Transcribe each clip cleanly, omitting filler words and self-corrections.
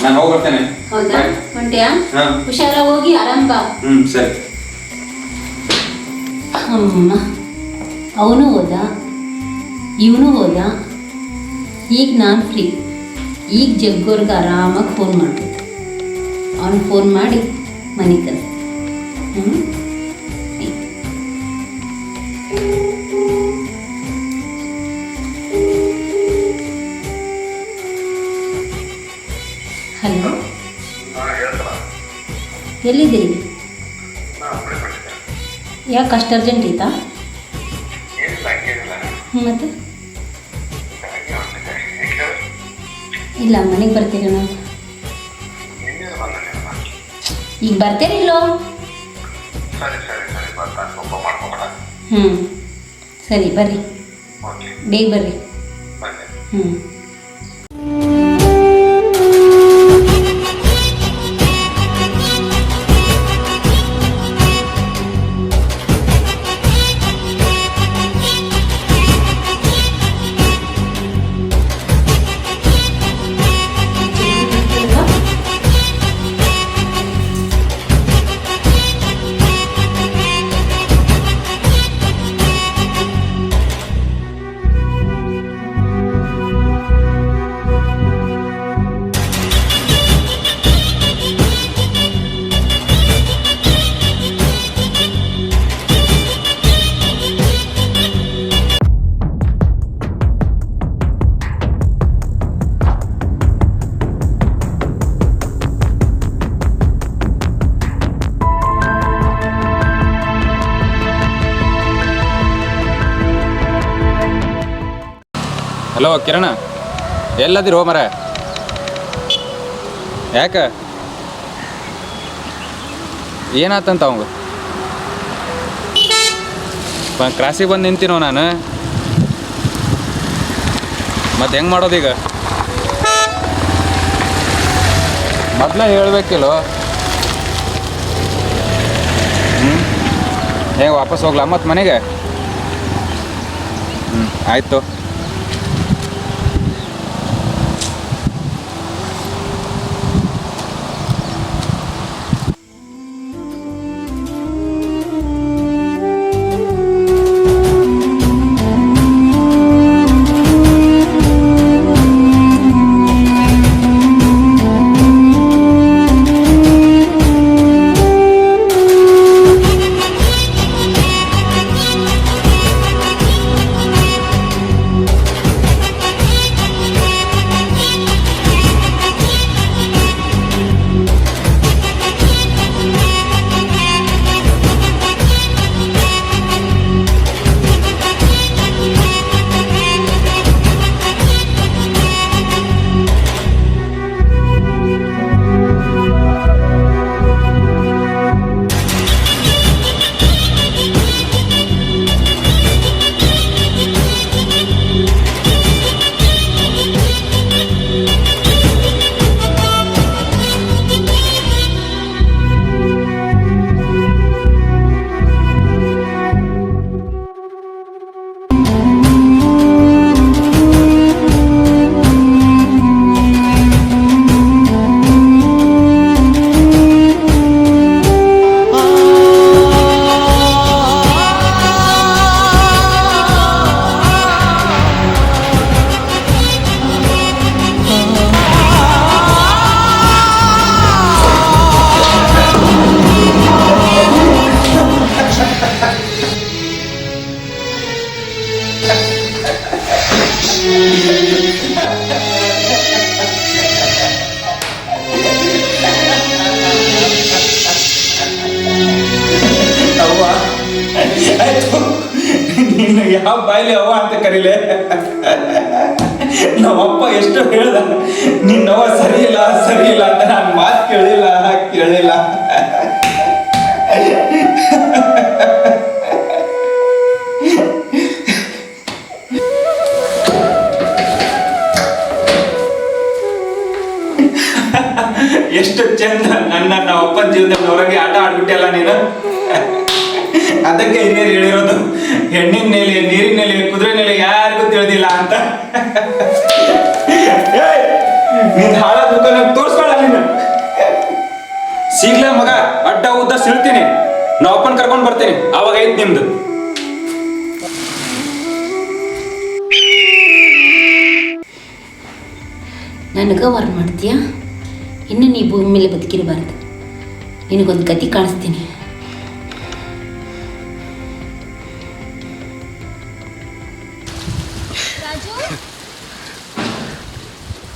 ನಾನು ಹೋಗಿ ಬರ್ತೇನೆ. ಹೌದಾ? ಹೊಂಟ್ಯಾ? ಹುಷಾರ, ಹೋಗಿ ಆರಾಮ್ ಬಾ. ಸರಿ. ಅಮ್ಮ, ಅವನು ಹೋದ, ಇವನು ಹೋದ, ಈಗ ನಾನು ಫ್ರೀ. ಈಗ ಜಗ್ಗೋರ್ಗೆ ಆರಾಮಾಗಿ ಫೋನ್ ಮಾಡ್ಬೋದು. ಅವನು ಫೋನ್ ಮಾಡಿ ಮನೆ ಕಳಿಸ್ತೀನಿ. ಹಲೋ, ಎಲ್ಲಿದ್ದೀರಿ? ಯಾಕೆ ಅಷ್ಟು ಅರ್ಜೆಂಟ್ ಐತಾ? ಮತ್ತೆ ಇಲ್ಲ, ಮನೆಗೆ ಬರ್ತೀರಿ ನಾವು. ಈಗ ಬರ್ತೀರಿಲ್ಲೋ? ಸರಿ, ಬರ್ರಿ, ಬೇಗ ಬರ್ರಿ. ಹಲೋ ಕಿರಣ, ಎಲ್ಲದಿರೋ ಮರ? ಯಾಕೆ, ಏನಾತಂತ ಅವಂಗ? ಕ್ರಾಸಿಗೆ ಬಂದು ನಿಂತೀನೋ ನಾನು. ಮತ್ತೆ ಹೆಂಗೆ ಮಾಡೋದೀಗ? ಮೊದಲೇ ಹೇಳ್ಬೇಕಿಲ್ಲೋ. ಹೆಂಗೆ ವಾಪಸ್ ಹೋಗ್ಲಾ ಮತ್ತು ಮನೆಗೆ? ಆಯಿತು. ಇನ್ನು ಯಾವ ಬಾಯ್ಲಿ ಅವ್ವ ಅಂತ ಕರೀಲೆ. ನಮ್ಮಪ್ಪ ಎಷ್ಟು ಹೇಳ್ದ, ನಿನ್ನವ್ವ ಸರಿ ಇಲ್ಲ ಅಂತ. ನಾನು ಮಾತು ಕೇಳಿಲ್ಲ. ಎಷ್ಟು ಚಂದ ನನ್ನ ಅಪ್ಪನ ಜೀವನದ ಹೊರಗೆ ಆಟ ಆಡ್ಬಿಟ್ಟೆಲ್ಲ ನೀನು. ಅದಕ್ಕೆ ಹಿರಿಯರು ಹೇಳಿರೋದು, ಹೆಣ್ಣಿನ ನೆಲೆ, ನೀರಿನ ನೆಲೆ, ಕುದುರೆ ನೆಲೆ ಯಾರಿಗೂ ತಿಳಿದಿಲ್ಲ ಅಂತ. ನಿನ್ ಹಾಳಾದ ಮುಖ ನಂಗೆ ತೋರಿಸ್ಬೇಡ ನೀನು. ಸಿಗ್ಲೇ ಮಗ, ಅಡ್ಡ ಉದ್ದ ಸಿಳ್ತೀನಿ. ನಾ ಅಪ್ಪನ ಕರ್ಕೊಂಡು ಬರ್ತೀನಿ, ಅವಾಗ ಐತ್ ನಿಮ್ದು. ನನಗೆ ವಾರ ಮಾಡ್ತೀಯ? ಇನ್ನು ನೀ ಭೂಮಿ ಮೇಲೆ ಬದುಕಿರಬಾರ್ದು. ನಿನಗೊಂದು ಗತಿ ಕಾಣಿಸ್ತೀನಿ.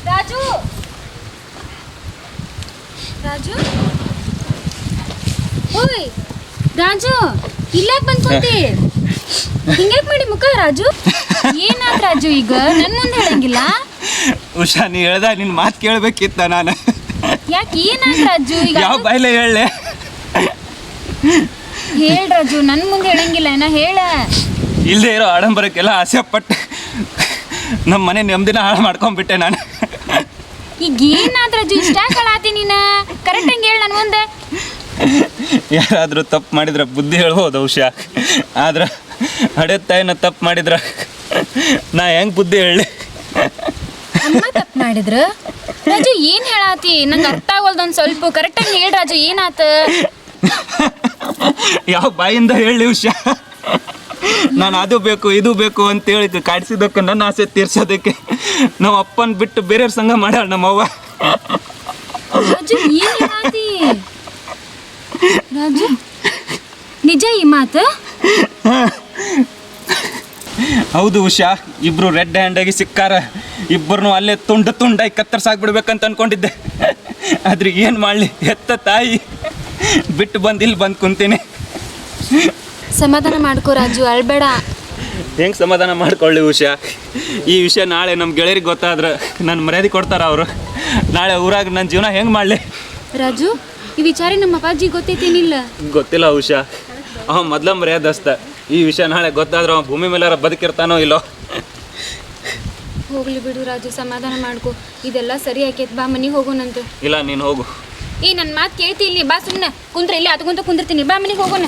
ರಾಜು ರಾಜು ಓಯ್ ರಾಜು, ಇಲ್ಲಾಕ್ ಬಂದ್ಕೊಂತಿ? ಹಿಂಗ್ಯಾಕ್ ಮಾಡಿ ಮುಖ ರಾಜು? ಏನಾತ್ ರಾಜು? ಈಗ ನನ್ ಮುಂದೆ ಹೇಳಂಗಿಲ್ಲ. ಉಷಾ, ನೀ ಹೇಳ್ದ ನಿನ್ ಮಾತು ಕೇಳ್ಬೇಕಿತ್ತ ನಾನು. ಯಾಕೆ ಏನಾತ್ ರಾಜು? ಈಗ ಯಾವ ಬಾಯ್ಲೆ ಹೇಳಲೆ? ಹೇಳ್ ರಾಜು, ನನ್ ಮುಂದೆ ಹೇಳಂಗಿಲ್ಲ ಏನ? ಹೇಳ. ಇಲ್ಲದೆ ಇರೋ ಆಡಂಬರಕ್ಕೆಲ್ಲ ಆಸೆ ಪಟ್ಟು ನಮ್ಮ ಮನೆ ನೆಮ್ಮದಿನ ಹಾಳು ಮಾಡ್ಕೊಂಡ್ಬಿಟ್ಟೆ ನಾನು. ಈಗ ಏನಾತ್ ರಾಜು? ಇಷ್ಟ ಕಳಾತಿ ನೀನ? ಕರೆಕ್ಟ್ ಹಂಗೆ ಹೇಳ ನನ್ ಮುಂದೆ. ಯಾರಾದರೂ ತಪ್ಪು ಮಾಡಿದ್ರೆ ಬುದ್ಧಿ ಹೇಳ್ಬೋದು ಉಷಾ, ಆದ್ರೆ ಹಡೆ ತಾಯಿನ ತಪ್ಪು ಮಾಡಿದ್ರೆ ನಾ ಹೆಂಗೆ ಬುದ್ಧಿ ಹೇಳಿ? ಅಮ್ಮ ತಪ್ಪು ಮಾಡಿದ್ರ? ರಾಜು ಏನ್ ಹೇಳಾತಿ? ನಂಗೆ ಅರ್ಥ ಆಗಲ್ದು. ಒಂದು ಸ್ವಲ್ಪ ಕರೆಕ್ಟಾಗಿ ಹೇಳಿ ರಾಜು, ಏನಾತ? ಯಾವ ಬಾಯಿಂದ ಹೇಳಿ ಉಷಾ? ನಾನು ಅದು ಬೇಕು ಇದು ಬೇಕು ಅಂತ ಹೇಳಿದ್ದು ಕಾಡಿಸಿದ್ದಕ್ಕೆ, ನನ್ನ ಆಸೆ ತೀರ್ಸೋದಕ್ಕೆ ನಾವು ಅಪ್ಪನ ಬಿಟ್ಟು ಬೇರೆಯವ್ರ ಸಂಘ ಮಾಡ್ಯಾಳ ನಮ್ಮವ್ವ. ರಾಜು ಏನ್ ಹೇಳಾತಿ? ರಾಜು ನಿಜ ಈ ಮಾತು? ಹೌದು ಉಷಾ, ಇಬ್ರು ರೆಡ್ ಹ್ಯಾಂಡಾಗಿ ಸಿಕ್ಕಾರ. ಇಬ್ಬರನ್ನು ಅಲ್ಲೇ ತುಂಡಾಗಿ ಕತ್ತರಿಸಾಕ್ಬಿಡ್ಬೇಕಂತ ಅನ್ಕೊಂಡಿದ್ದೆ. ಆದ್ರೆ ಏನು ಮಾಡಲಿ, ಹೆತ್ತ ತಾಯಿ ಬಿಟ್ಟು ಬಂದು ಇಲ್ಲಿ ಬಂದು ಕುಂತೀನಿ. ಸಮಾಧಾನ ಮಾಡ್ಕೋ ರಾಜು, ಅಳ್ಬೇಡ. ಹೆಂಗೆ ಸಮಾಧಾನ ಮಾಡ್ಕೊಳ್ಳಿ ಉಷಾ? ಈ ವಿಷಯ ನಾಳೆ ನಮ್ಮ ಗೆಳೆಯರಿಗೆ ಗೊತ್ತಾದ್ರೆ ನನ್ನ ಮರ್ಯಾದೆ ಕೊಡ್ತಾರ ಅವರು. ನಾಳೆ ಊರಾಗ ನನ್ನ ಜೀವನ ಹೆಂಗೆ ಮಾಡಲಿ? ರಾಜು, ಈ ವಿಚಾರ ನಮ್ಮ ಅಪ್ಪಾಜಿ ಗೊತ್ತೈತೇನಿಲ್ಲ? ಗೊತ್ತಿಲ್ಲ ಉಷಾ, ಅವ ಮೊದ್ಲ ಮರ್ಯಾದಸ್ತ. ಈ ವಿಷಯ ನಾಳೆ ಗೊತ್ತಾದ್ರೆ ಅವ ಭೂಮಿ ಮೇಲಾರ ಬದುಕಿರ್ತಾನೋ ಇಲ್ಲೋ. ಹೋಗ್ಲಿ ಬಿಡು ರಾಜು, ಸಮಾಧಾನ ಮಾಡ್ಕೋ. ಇದೆಲ್ಲ ಸರಿ ಆಕೈತೆ, ಬಾ ಮನೆಗೆ ಹೋಗೋಣಂತ. ಇಲ್ಲ, ನೀನು ಹೋಗು. ನನ್ನ ಮಾತು ಕೇಳ್ತಿ ಇಲ್ಲಿ? ಬಾ, ಸುಮ್ಮನೆ ಕುಂತ್ರ ಇಲ್ಲಿ ಅದ್ಕೊಂತ ಕುಂದಿರ್ತೀನಿ. ಬಾ ಮನೆಗೆ ಹೋಗೋಣ.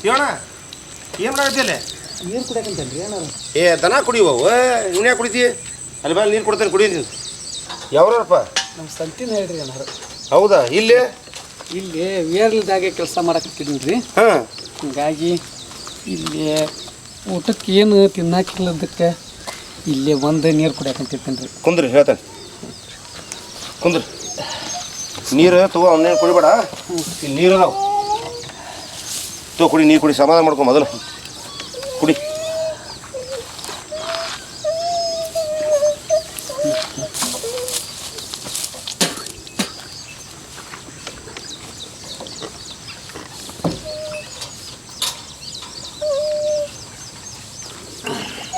ಹೇಳೋಣ ಏನು ಮಾಡಾಕತ್ತಿಲ್ಲ? ನೀರು ಕುಡಿಯಕಂತೇನ್ರಿ ಏನಾರು? ದನ ಕುಡಿಯುವ ನೀನು ಯಾಕೆ ಕುಡಿತಿ? ಅಲ್ಲಿ ಬಾ, ನೀರು ಕೊಡ್ತೇನೆ, ಕುಡಿ ನೀನು. ಯಾವ್ರಪ್ಪ? ನಮ್ಮ ಸಂತಿನ ಹೇಳ್ರಿ ಏನಾರು. ಹೌದಾ? ಇಲ್ಲಿ ವೇರ್ಲದಾಗೆ ಕೆಲಸ ಮಾಡಕತ್ತೀನಿ ರೀ. ಹಾಂ, ಹೀಗಾಗಿ ಇಲ್ಲಿ ಊಟಕ್ಕೆ ಏನು ತಿನ್ನಾಕಿಲ್ಲದಕ್ಕೆ ಇಲ್ಲೇ ಒಂದು ನೀರು ಕುಡಿಯಕಂತಿರ್ತೇನೆ ರೀ. ಕುಂದ್ರಿ, ಹೇಳ್ತೇನೆ, ಕುಂದ್ರಿ. ನೀರು ತಗೋ, ಅವನ್ನೇನು ಕುಡಿಬೇಡ. ಇಲ್ಲಿ ನೀರು ಅದಾವ, ಕುಡಿ, ನೀರು ಕುಡಿ, ಸಮಾಧಾನ ಮಾಡ್ಕೊ ಮೊದಲು ಕುಡಿ.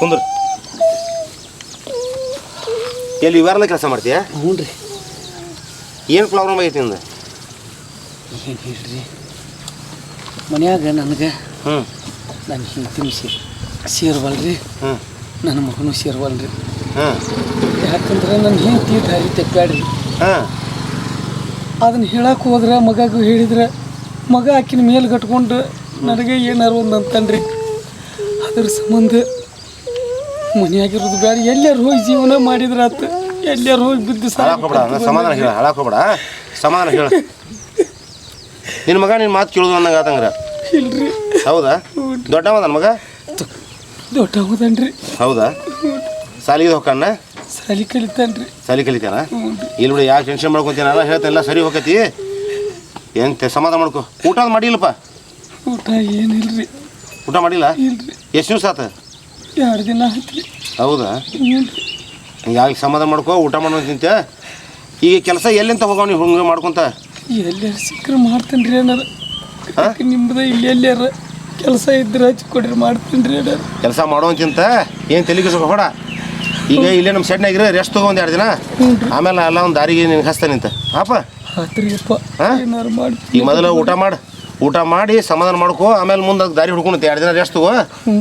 ಕುಂದ್ರ. ಎಲ್ಲಿ ಇವಾರಲ್ಲ ಕೆಲಸ ಮಾಡ್ತೀಯ? ಹ್ಞೂ ರೀ. ಏನು ಪ್ರಾಬ್ಲಮ್ ಆಗೈತಿ ನಿಂದ? ಏನು ಹೇಳ್ರಿ, ಮನ್ಯಾಗ ನನಗೆ ಹ್ಞೂ ನನ್ನ ಹೆಂಡತಿನೂ ಸೇರ್ವಲ್ರಿ, ಹ್ಞೂ ನನ್ನ ಮಗನೂ ಸೇರ್ವಲ್ರಿ. ಹಾಂ ಯಾಕಂದ್ರೆ ನನ್ನ ಹೆಂಡತಿ ದಾರಿ ತೆಪ್ಪಾಡ್ರಿ. ಹಾಂ ಅದನ್ನ ಹೇಳಕ್ಕೆ ಹೋದ್ರೆ ಮಗಗೂ ಹೇಳಿದ್ರೆ ಮಗ ಆಕಿನ ಮೇಲೆ ಕಟ್ಕೊಂಡು ನನಗೆ ಏನಾರು ಒಂದು ಅಂತನ್ರಿ. ಅದ್ರ ಸಂಬಂಧ ಮನೆಯಾಗಿರೋದು ಬೇಡ, ಎಲ್ಲಾರು ಹೋಗಿ ಜೀವನ ಮಾಡಿದ್ರೆ ಆತ, ಎಲ್ಲಾರು ಹೋಗಿ ಬಿದ್ದು ಹಾಳಾಕೋಬೇಡ, ಸಮಾಧಾನ ಹೇಳ, ಹಾಳಾಕೋಬೇಡ, ಸಮಾಧಾನ ಹೇಳ. ನಿನ್ನ ಮಗ ನಿನ್ನ ಮಾತು ಕೇಳೋದು ಅನ್ನಂಗೆ ಆತಂಗ್ರ. ಇಲ್ರಿ. ಹೌದಾ? ದೊಡ್ಡವ ನನ್ನ ಮಗ? ದೊಡ್ಡ ಹೌದನ್ರಿ. ಹೌದಾ? ಸಾಲಿಗೆ ಹೋಗಣ್ಣ? ಸಾಲಿ ಕಲಿತಾನ್ರಿ. ಸಾಲಿ ಕಲಿತಾನ? ಇಲ್ಲಿ ಬಿಡಿ, ಯಾಕೆ ಟೆನ್ಷನ್ ಮಾಡ್ಕೊತೀನಲ್ಲ, ಹೇಳ್ತಾನೆಲ್ಲ ಸರಿ ಹೋಗತಿ. ಏನು ಸಮಾಧಾನ ಮಾಡ್ಕೊ. ಊಟ ಮಾಡಿಲ್ಲಪ್ಪ? ಊಟ ಏನಿಲ್ರಿ. ಊಟ ಮಾಡಿಲ್ಲ? ಇಲ್ರಿ. ಎಷ್ಟು ದಿವಸ ಆತ? 2 ದಿನ ಆಯ್ತು. ಹೌದಾ? ಹಿಂಗಾಗಿ ಸಮಾಧಾನ ಮಾಡ್ಕೊ, ಊಟ ಮಾಡೋ ತಿಂತ. ಈಗ ಕೆಲಸ ಎಲ್ಲಿಂತ ಹೋಗವ ನೀವು ಹಂಗೆ ಮಾಡ್ಕೊತ? ಎಲ್ಲಾರು ಸಿಕ್ಕರೆ ಮಾಡ್ತೇನೆ ರೀ ಏನಾರ. ನಿಮ್ಮದ ಇಲ್ಲಿ ಎಲ್ಲಾರ ಕೆಲಸ ಇದ್ರೆ ಹಚ್ಚಿ ಕೊಡ್ರಿ, ಮಾಡ್ತೀನಿ ರೀ ಏನಾರ. ಕೆಲಸ ಮಾಡೋಂತಿಂತ ಏನು ತಲೆಗಿಸ್ಕೊ ಹೊಡ. ಈಗ ಇಲ್ಲೇ ನಮ್ಮ ಸೆಡ್ನಾಗಿರ ರೆಸ್ಟ್ ತಗೋ 1-2 ದಿನ, ಆಮೇಲೆ ಎಲ್ಲ ಒಂದು ದಾರಿಗೆ ನಿನ್ಗೆ ಹಚ್ತಾನೆ ನಿಂತ ಅಪ್ಪ. ಆತ್ರಿಯಪ್ಪ, ಏನಾರು ಮಾಡಿ. ಈಗ ಮೊದಲು ಊಟ ಮಾಡಿ ಸಮಾಧಾನ ಮಾಡ್ಕೊ, ಆಮೇಲೆ ಮುಂದೆ ದಾರಿ ಹುಡ್ಕೊಂಡು 2 ದಿನ ರೆಸ್ಟ್ ತಗೋ.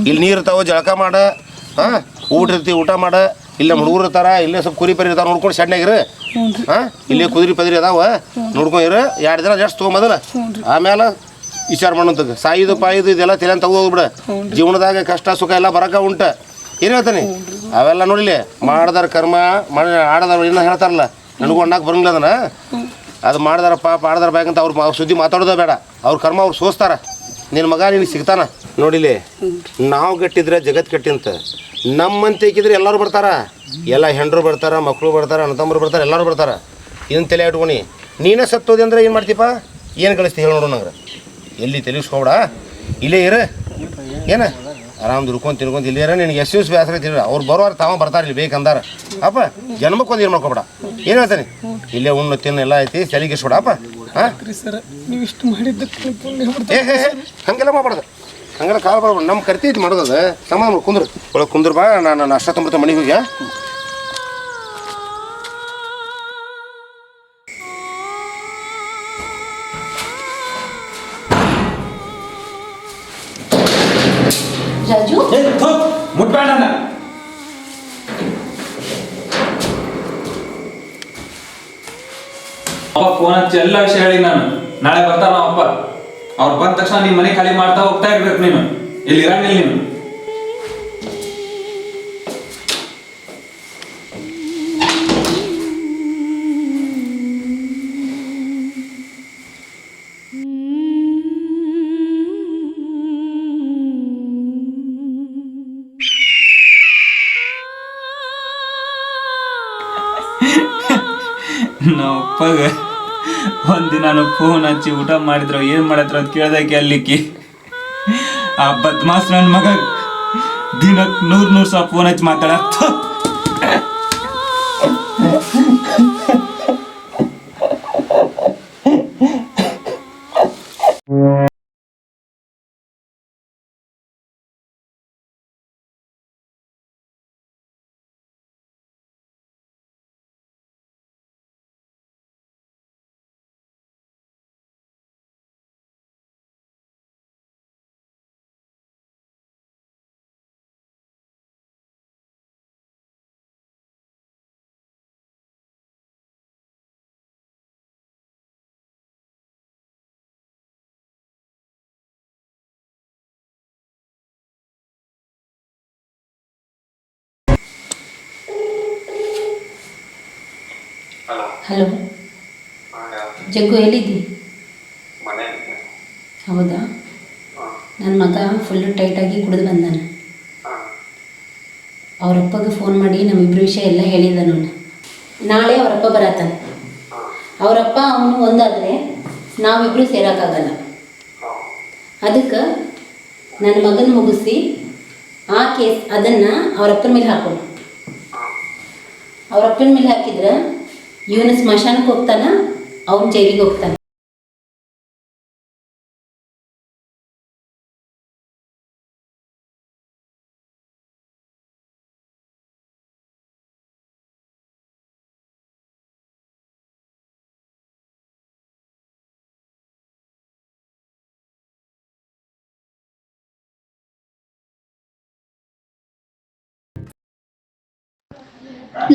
ಇಲ್ಲಿ ನೀರು ಇರ್ತಾವ, ಜಳಕ ಮಾಡ, ಹಾಂ ಊಟ ಇರ್ತಿ, ಊಟ ಮಾಡ. ಇಲ್ಲ ನಮ್ಮ ಹುಡುಗರು ಇರ್ತಾರ, ಇಲ್ಲೇ ಸ್ವಲ್ಪ ಕುರಿ ಪರಿ ಇರ್ತಾವ, ನೋಡ್ಕೊಂಡು ಸೆಡ್ನಾಗಿರ. ಹಾಂ ಇಲ್ಲೇ ಕುದುರೆ ಪದಿರಿ ಅದಾವ, ನೋಡ್ಕೊಂಡಿರ. 2 ದಿನ ರೆಸ್ಟ್ ತಗೋ ಮೊದಲು, ಆಮೇಲೆ ವಿಚಾರ ಮಾಡೋಂತಗ. ಸಾಯಿದು ಪಾಯಿದು ಇದೆಲ್ಲ ತಲೆ ತೆಗೆದೋಗ್ಬಿಡ. ಜೀವನದಾಗ ಕಷ್ಟ ಸುಖ ಎಲ್ಲ ಬರಕ ಉಂಟ. ಏನು ಹೇಳ್ತಾನೆ ಅವೆಲ್ಲ ನೋಡಿಲಿ. ಮಾಡ್ದಾರ ಕರ್ಮ ಆಡದಾರ ಏನೋ ಹೇಳ್ತಾರಲ್ಲ, ನನಗೂ ಅಣ್ಣಾಕ ಬರಂಗಿಲ್ಲ ಅದನ್ನ. ಅದು ಮಾಡ್ದಾರ ಪಾಪ ಆಡ್ದಾರ ಬೇಕಂತ ಅವ್ರ ಸುದ್ದಿ ಮಾತಾಡೋದ ಬೇಡ. ಅವ್ರ ಕರ್ಮ ಅವ್ರು ಸೋಸ್ತಾರ. ನಿನ್ನ ಮಗ ನಿನಗೆ ಸಿಗ್ತಾನ ನೋಡಿಲಿ. ನಾವು ಗಟ್ಟಿದ್ರೆ ಜಗತ್ತು ಗಟ್ಟಿ ಅಂತ. ನಮ್ಮಂತ ಇಕ್ಕಿದ್ರೆ ಎಲ್ಲರೂ ಬರ್ತಾರ, ಎಲ್ಲ ಹೆಂಡ್ರು ಬರ್ತಾರ, ಮಕ್ಕಳು ಬರ್ತಾರ, ಅಣ್ಣ ತಮ್ಮರು ಬರ್ತಾರೆ, ಎಲ್ಲರೂ ಬರ್ತಾರ. ಇದನ್ನು ತಲೆ ಇಟ್ಕೊನಿ. ನೀನೇ ಸತ್ತೋದೆ ಅಂದ್ರೆ ಏನು ಮಾಡ್ತೀಪ್ಪ? ಏನು ಕಳಿಸ್ತಿ ಹೇಳಿ ನೋಡು ನಂಗೆ. ಎಲ್ಲಿ ತಿಳಿಸ್ಕೊಬೇಡ, ಇಲ್ಲೇ ಇರ. ಏನು ಆರಾಮ್ ದುಡ್ಕೊಂಡು ತಿನ್ಕೊಂಡು ಇಲ್ಲೇ ಇರ. ನಿನಗೆ ಎಷ್ಟು ದಿವಸ ಬೇಸರ ತಿನ್ನ. ಅವ್ರು ಬರೋರು ತಾವ ಬರ್ತಾರೆ ಇಲ್ಲಿ ಬೇಕಂದಾರ. ಅಪ್ಪ ಜನ್ಮಕ್ಕೊಂದು ಏನು ಮಾಡ್ಕೊಬೇಡ. ಏನು ಹೇಳ್ತಾನೆ? ಇಲ್ಲೇ ಉಣ್ಣು ತಿನ್ನು ಎಲ್ಲ ಐತಿ, ಚಲಿಗಿಸ್ಬೇಡ ಅಪ್ಪ. ಹಾಂ ಸರ್, ನೀವು ಇಷ್ಟು ಮಾಡಿದ್ದಕ್ಕೆ ಹಂಗೆಲ್ಲ ಮಾಡ್ಬಾರ್ದು. ಹಂಗೆಲ್ಲ ಕಾಲ್ ಬರ್ಬಾರ್ದು. ನಮ್ಮ ಕರ್ತೈತಿ ಮಾಡೋದು. ಸಮಾಧಾನ ಕುಂದ್ರು ಒಳಗೆ ಕುಂದ್ರ ಬಾ. ನಾನು ನಾಷ್ಟ ತೊಂಬರ್ತೆ ಮನೆಗೆ ಹೋಗಿ. ರಾಜು, ಮುಟ್ಬೇಡ ನನ್ನ. ಅಪ್ಪ ಫೋನ್ ಹಚ್ಚಿ ಎಲ್ಲ ವಿಷಯ ಹೇಳಿ ನಾನು. ನಾಳೆ ಬರ್ತಾನ ಅಪ್ಪ. ಅವ್ರು ಬಂದ ತಕ್ಷಣ ನೀನ್ ಮನೆ ಖಾಲಿ ಮಾಡ್ತಾ ಹೋಗ್ತಾ ಇರ್ಬೇಕು. ನೀನು ಇಲ್ಲಿ ಇರಂಗಿಲ್ಲ. ನೀನು ನಾವು ಅಪ್ಪಗ ಒಂದಿನ ಫೋನ್ ಹಚ್ಚಿ ಊಟ ಮಾಡಿದ್ರು ಏನು ಮಾಡಿದ್ರು ಅಂತ ಕೇಳ್ದಾಕೆ ಅಲ್ಲಿಕ್ಕಿ ಆ ಬದ್ಮಾಸ್ ನನ್ನ ಮಗ ದಿನಕ್ಕೆ 100 ಸಲ ಫೋನ್ ಹಚ್ಚಿ ಮಾತಾಡ. ಹಲೋ ಜಗ್ಗು, ಎಲ್ಲಿದ್ದಿ? ಹೌದಾ? ನನ್ನ ಮಗ ಫುಲ್ಲು ಟೈಟಾಗಿ ಕುಡಿದು ಬಂದಾನ. ಅವರಪ್ಪಗೆ ಫೋನ್ ಮಾಡಿ ನಮ್ಮಿಬ್ಬರ ವಿಷಯ ಎಲ್ಲ ಹೇಳಿದ ನಾನು. ನಾಳೆ ಅವರಪ್ಪ ಬರತ್ತಾನೆ. ಅವರಪ್ಪ ಅವನು ಒಂದಾದರೆ ನಾವಿಬ್ಬರು ಸೇರೋಕ್ಕಾಗಲ್ಲ. ಅದಕ್ಕೆ ನನ್ನ ಮಗನ ಮುಗಿಸಿ ಆ ಕೇಸ್ ಅದನ್ನು ಅವರಪ್ಪನ ಮೇಲೆ ಹಾಕೋಣ. ಅವರಪ್ಪನ ಮೇಲೆ ಹಾಕಿದ್ರೆ ಇವನು ಸ್ಮಶಾನಕ್ಕೆ ಹೋಗ್ತಾನ, ಅವನು ಜೈಲಿಗೆ ಹೋಗ್ತಾನೆ.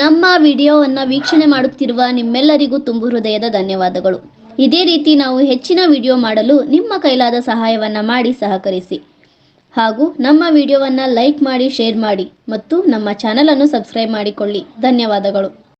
ನಮ್ಮ ವಿಡಿಯೋವನ್ನು ವೀಕ್ಷಣೆ ಮಾಡುತ್ತಿರುವ ನಿಮ್ಮೆಲ್ಲರಿಗೂ ತುಂಬು ಹೃದಯದ ಧನ್ಯವಾದಗಳು. ಇದೇ ರೀತಿ ನಾವು ಹೆಚ್ಚಿನ ವಿಡಿಯೋ ಮಾಡಲು ನಿಮ್ಮ ಕೈಲಾದ ಸಹಾಯವನ್ನು ಮಾಡಿ ಸಹಕರಿಸಿ. ಹಾಗೂ ನಮ್ಮ ವಿಡಿಯೋವನ್ನು ಲೈಕ್ ಮಾಡಿ, ಶೇರ್ ಮಾಡಿ ಮತ್ತು ನಮ್ಮ ಚಾನಲನ್ನು ಸಬ್ಸ್ಕ್ರೈಬ್ ಮಾಡಿಕೊಳ್ಳಿ. ಧನ್ಯವಾದಗಳು.